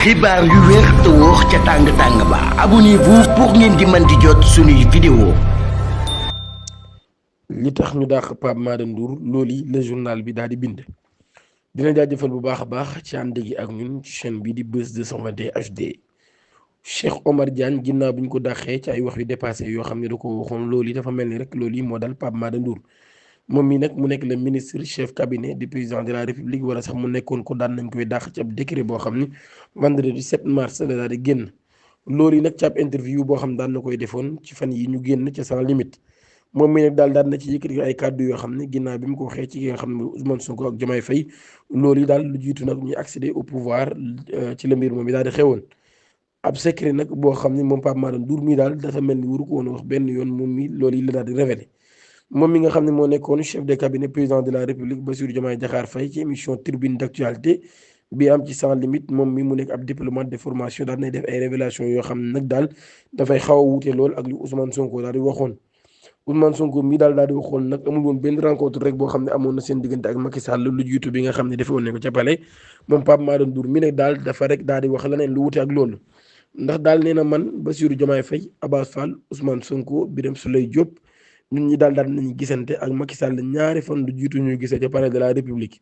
xibaar yu wér te wóor ca tàng-tàng ba abonnez-vous pour ngeen di mën di jot suñuy vidéo. li tax ñu dàq Pape Mada Ndour loolu yi le journal bi daal di bind dina jaajëfal bu baax a baax ci ànd gi ak ñun ci chaîne bi di Buzz 221 HD. Cheikh Omar Diagne ginnaaw bi ñu ko dàqee ci ay wax yu dépassé yoo xam ne da ko waxoon loolu yi dafa mel ni rek loolu yi moo dal Pape Mada Ndour moom mi nag mu nekk le ministre chef cabinet du président de la république wala sax mu nekkoon ko daan nañ koy dàq ci ab décret boo xam ni vendredi 7 mars la daal di génn loolu yi nag ci ab interview boo xam daan na koy defoon ci fan yi ñu génn ca sans limite moom mi nag daal daan na ci yëkkati ay kàddu yoo xam ne ginnaaw bi mu ko waxee ci ki nga xam ne Ousmane Sonko ak Diomaye Faye loolu yi daal lu jiitu nag ñuy accéder au pouvoir ci la mbir moom yi daal di xewoon ab secret nag boo xam ne moom Pape Mada Ndour mii daal dafa mel ni waru ko woon wax benn yoon moom mi loolu yi la daal di révélé moom mi nga xam ne moo nekkoon chef de cabinet président de la république Bassirou Diomaye Diakhar Faye ci émission Tribune d'actualité bi am ci sans limite moom mi mu nekk ab diplomate de formation daal nay def ay révélation yoo xam ne nag daal dafay xaw a wuute lool ak li Ousmane Sonko daal di waxoon Ousmane Sonko mii daal di waxoon nag amul woon benn rencontre rek boo xam ne amoon na seen diggante ak Macky Sall lu jiitu bi nga xam ne defe woon ne ko ca palais moom Pape Mada Ndour mi nag daal dafa rek daal di wax leneen lu wuute ak loolu ndax daal nee na man Bassirou Diomaye Faye Abass Fall Ousmane Sonko Birame Souleye Diop ñun ñi daal nañu gisante ak Macky Sall ñaari fan lu jiitu ñuy gisee ca palais de la république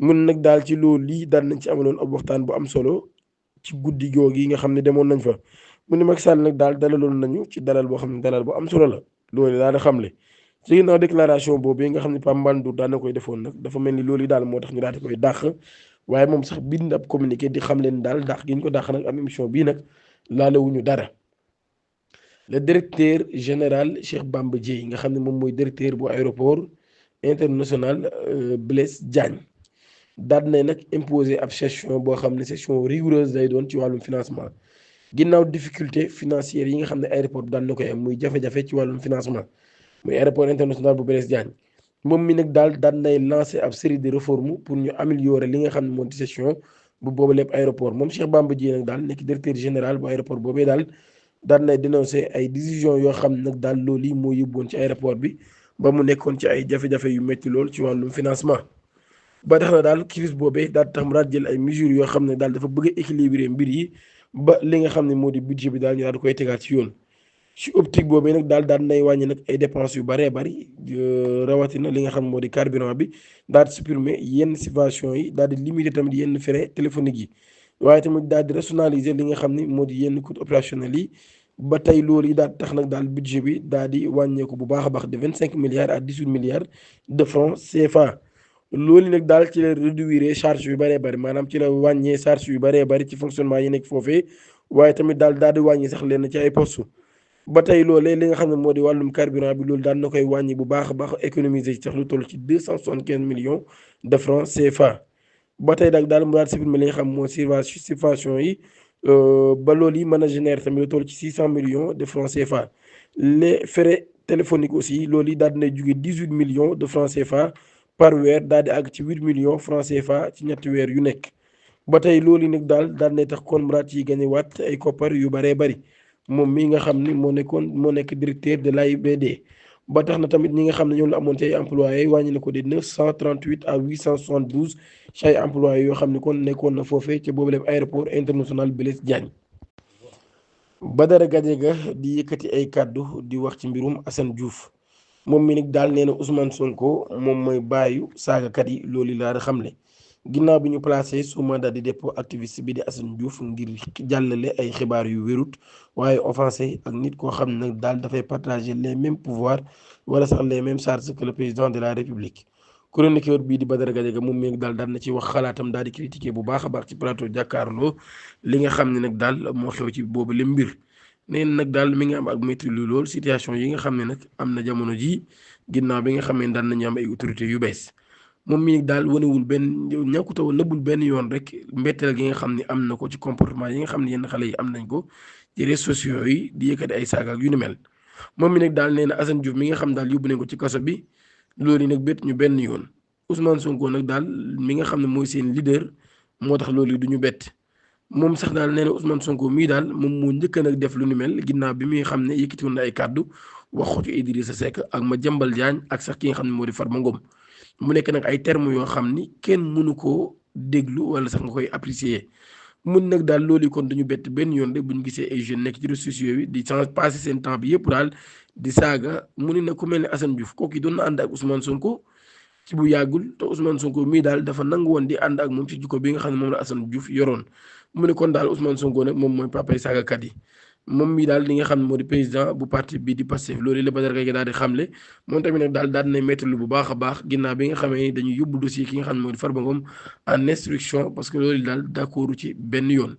mun nag daal ci loolu lii daal nañ ci amaloon ab waxtaan bu am solo ci guddi googu yi nga xam ne demoon nañ fa mu ne Macky Sall nag daal dalaloon nañu ci dalal boo xam ne dalal bu am solo la loolu daal di xamle ci ginnaaw déclaration boobu yi nga xam ne Pape Mada Ndour daan na koy defoon nag dafa mel ni loolu yi daal moo tax ñu daal di koy dàq waaye moom sax bind ab communiqué di xam leen daal dàq gi ñu ko dàq nag am émission bii nag laalewuñu dara. Le directeur général Cheikh Bamba Dièye nga xam ne moom mooy directeur bu aéroport international Blaise Diagne daal na nag imposer ab session boo xam ne session rigoureuse lay doon ci wàllum financement ginnaaw difficulté financière yi nga xam ne aéroport bi daan na koy am muy jafe-jafe ci wàllum financement muy aéroport international bu Blaise Diagne moom mi nag daal daan nay lancer ab série de réformes pour ñu améliorer li nga xam ne moom di session bu boobu lépp aéroport moom Cheikh Bamba Dièye nag daal nekk directeur général bu aéroport boobee daal. daan nay dénoncé ay décision yoo xam nag daal loolu yi moo yóbboon ci aéroport bi ba mu nekkoon ci ay jafe-jafe yu métti lool ci wàllum financement ba tax na daal crise boobee daal tax mu daal jël ay mesures yoo xam ne daal dafa bëgg a équilibrer mbir yi ba li nga xam ne moo di budget bi daal ñu daal di koy tegaat ci yoon ci optique boobee nag daal nay wàññi nag ay dépenses yu bëree bëri rawatina li nga xam moo di carburant bi daal di supprimer yenn subventions yi daal di limiter tamit yenn frais téléphoniques yi waaye tamit daal di rationaliser li nga xam ni moo di yenn coûts opérationnels yi ba tey loolu yi daal tax nag daal budget bi daal di wàññeeku bu baax a baax de 25 milliards à 18 milliards de francs CFA loolu nag daal ci la réduire charge yu bëree bëri maanaam ci la wàññee charge yu bëree bëri ci fonctionnement yi nekk foofee waaye tamit daal di wàññi sax leen ci ay postes ba tey loolee li nga xam ne moo di wàllum carburant bi loolu daan na koy wàññi bu baax a baax économiser ci sax lu toll ci 275 millions de francs CFA. ba tey daal mu daal supprimer li nga xam moo subvention yi ba loolu yi mën a générer tamit lu toll ci 600 millions de francs CFA les frais téléphoniques aussi loolu yi daal dinay jóge 18 millions de francs CFA par weer daal di àgg ci 8 millions francs CFA ci ñetti weer yu nekk ba tey loolu yi nag daal nay tax kon mu daal ci gagné waat ay koppar yu bëree bëri moom mi nga xam ni moo nekk directeur de l'AIBD ba tax na tamit ñi nga xam ne ñoom la amoon ci ay employés wàññi na ko de 938 à 872 ci ay employés yoo xam ne kon nekkoon na foofee ca boobu lépp aéroport international Blaise Diagne. Badara Gadiaga di yëkkati ay kàddu di wax ci mbirum Assane Diouf moom mi nag daal nee na Ousmane Sonko moom mooy bàyyu saagakat yi loolu laa xamle ginnaaw bi ñu placé sous mandat de dépôt activiste bi di Assane Diouf ngir jàllale ay xibaar yu wérut waaye offensé ak nit koo xam ne daal dafay partager les mêmes pouvoirs wala sax les mêmes charges que le président de la république chroniqueur bii di Badara Gadiaga moom mi daal na ci wax xalaatam daal di critiquer bu baax a baax ci plateau jàkkaarloo li nga xam ne nag daal moo xew ci boobu le mbir nee nag daal mi ngi am ak métti lu lool situation yi nga xam ne nag am na jamono ji ginnaaw bi nga xam ne daan nañu am ay autorités yu bees moom mi daal wanewul benn ñàkkutaw nëbbul benn yoon rek mbetteel gi nga xam ne am na ko ci comportement yi nga xam ne yenn xale yi am nañ ko ci réseaux sociaux yi di yëkkati ay saaga ak yu ni mel moom mi nag daal nee na Assane Diouf mi nga xam daal yóbbu nañ ko ci kaso bi loolu yi nag bett ñu benn yoon Ousmane Sonko nag daal mi nga xam ne mooy seen leader moo tax loolu yi du ñu bett moom sax daal nee na Ousmane Sonko mii daal moom moo njëkk nag def lu ni mel ginnaaw bi muy xam ne yëkkati woon na ay kàddu wax ko ci Idrissa Seck ak Madiambal Diagne ak sax ki nga xam ne moo di Farba Ngom mu nekk nag ay termes yoo xam ni kenn mënu koo déglu wala sax nga koy apprécier mun nag daal loolu kon dañu bett benn yoon rek bu ñu gisee ay jeunes nekk ci réseaux sociaux yi di change passé seen temps bi yëpp daal di saaga mu ne nag ku mel ne Assane Diouf kooku doon na ànd ak Ousmane Sonko ci bu yàggul te Ousmane Sonko mii daal dafa nangu woon di ànd ak moom ci jikko bi nga xam ne moom la Assane Diouf yoroon mu ne kon daal Ousmane Sonko nag moom mooy papay saagakat yi moom mii daal li nga xam ne moo di président bu parti bii di Pastef loolu la Badara Gaye daal di xamle moom tamit nag daal na métti lu bu baax a baax ginnaaw bi nga xamee ni dañuy yóbbu dossier ki nga xam ne moo di Farba Ngom en instruction parce que loolu daal d'accordu ci benn yoon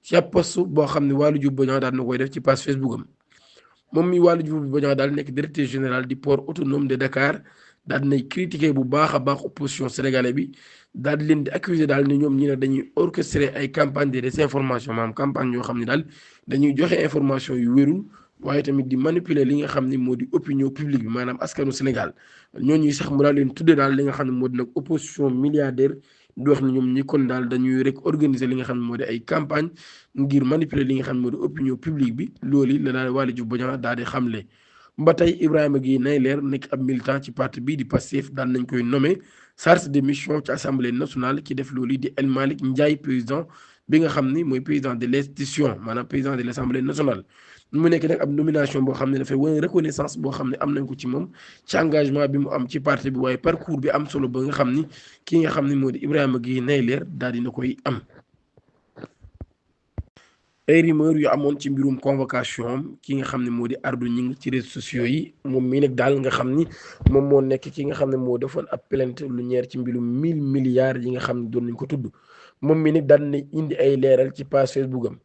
ci ab post boo xam ne Waly Diouf Bodiang daal na koy def ci page Facebook am moom mi Waly Diouf Bodiang daal nekk directeur général du port autonome de Dakar daal dinay critiquer bu baax a baax opposition sénégalais bi daal di leen di accuser daal ni ñoom ñi ne dañuy orchestrer ay campagne de désinformation maanaam campagne yoo xam ne daal dañuy joxe information yu wérul waaye tamit di manipuler li nga xam ne moo di opinion publique bi maanaam askanu Sénégal ñooñuy sax mu daal leen tudde daal li nga xam ne moo di nag opposition milliardaire di wax ni ñoom ñi kon daal dañuy rek organiser li nga xam ne moo di ay campagne ngir manipuler li nga xam ne moo di opinion publique bi loolu la daal Waly Diouf Bodiang daal di xamle. ba tey Ibrahima Guèye Nayler nekk ab militant ci parti bii di Pastef daan nañ koy nommé chargé de mission ci assemblée nationale ci def loolu di El Malick Ndiaye président bi nga xam ni mooy président de l'institution maanaam président de l'assemblée nationale. mu nekk nag ab nomination boo xam ne dafay wane reconnaissance boo xam ne am nañ ko ci moom ci engagement bi mu am ci parti bi waaye parcours bi am solo ba nga xam ni ki nga xam ni moo di Ibrahima Guèye Nayler daal dina koy am. ay rumeur yu amoon ci mbirum convocation am ki nga xam ne moo di Ardo Gningue ci réseaux sociaux yi moom mii nag daal nga xam ni moom moo nekk ki nga xam ne moo defoon ab plainte lu ñeer ci mbirum 1000 milliards yi nga xam ne doon nañ ko tudd moom mii nag daal na indi ay leeral ci page Facebook am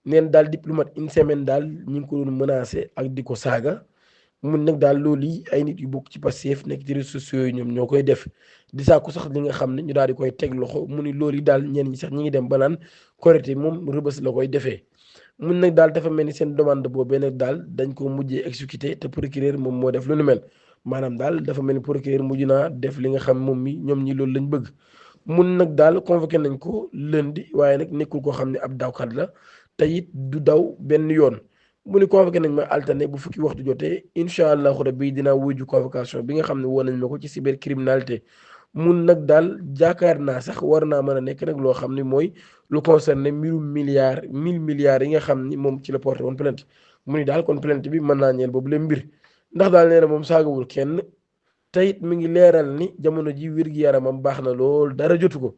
neen daal diplomate une semaine daal ñu ngi ko doon menacé ak di ko saaga mun nag daal loolu yi ay nit yu bokk ci Pastef nekk ci réseaux sociaux yi ñoom ñoo koy def di sàkku sax li nga xam ne ñu daal di koy teg loxo mu ni loolu yi daal ñenn ñi sax ñi ngi dem ba naan Korité moom Rebeuss la koy defee mun nag daal dafa mel ni seen demande boobee nag daal dañ ko mujjee exécuté te procureur moom moo def lu nu mel maanaam daal dafa mel ni procureur mujj naa def li nga xam moom mi ñoom ñi loolu lañ bëgg mun nag daal convoqué nañ ko lundi waaye nag nekkul koo xam ne ab dawkat la te it du daw benn yoon mu ni convoqué nañ ma alterné bu fukki waxtu jotee incha allahu rabbi dinaa wuju convocation bi nga xam ne woon nañ ma ko ci cybercriminalité mun nag daal jaakaar naa sax war naa mën a nekk nag loo xam ne mooy lu concerné mbirum milliards 1000 milliards yi nga xam ni moom ci la porté woon plainte mu ni daal kon plainte bi mën naa ñeel boobu leen mbir ndax daal nee na moom saagawul kenn te it mi ngi leeral ni jamono ji wér-gi-yaramam baax na lool dara jotu ko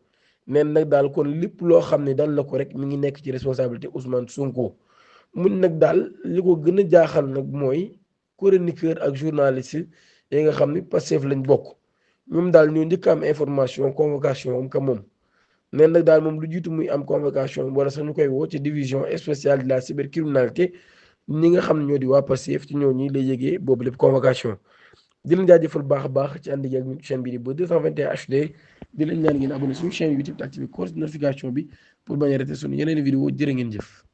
neen nag daal kon lépp loo xam ne dal la ko rek mi ngi nekk ci responsabilité Ousmane Sonko mun nag daal li ko gën a jaaxal nag mooy chroniqueur ak journaliste yi nga xam ni Pastef lañ bokk ñoom daal ñoo njëkk am information convocation am ka moom neen nag daal moom lu jiitu muy am convocation wala sax ñu koy woo ci division spéciale de la cybercriminalité ñi nga xam ne ñoo di waa Pastef ci ñoo ñi lay yëgee boobu lépp convocation di leen jaajëfal baax a baax ci ànd ak ñu chaîne bi di ba 221 HD di leen ñaan ngeen abonné suñu chaîne YouTube te activé cloche de notification bi pour bañ a rater suñu yeneen vidéo jërë ngeen jëf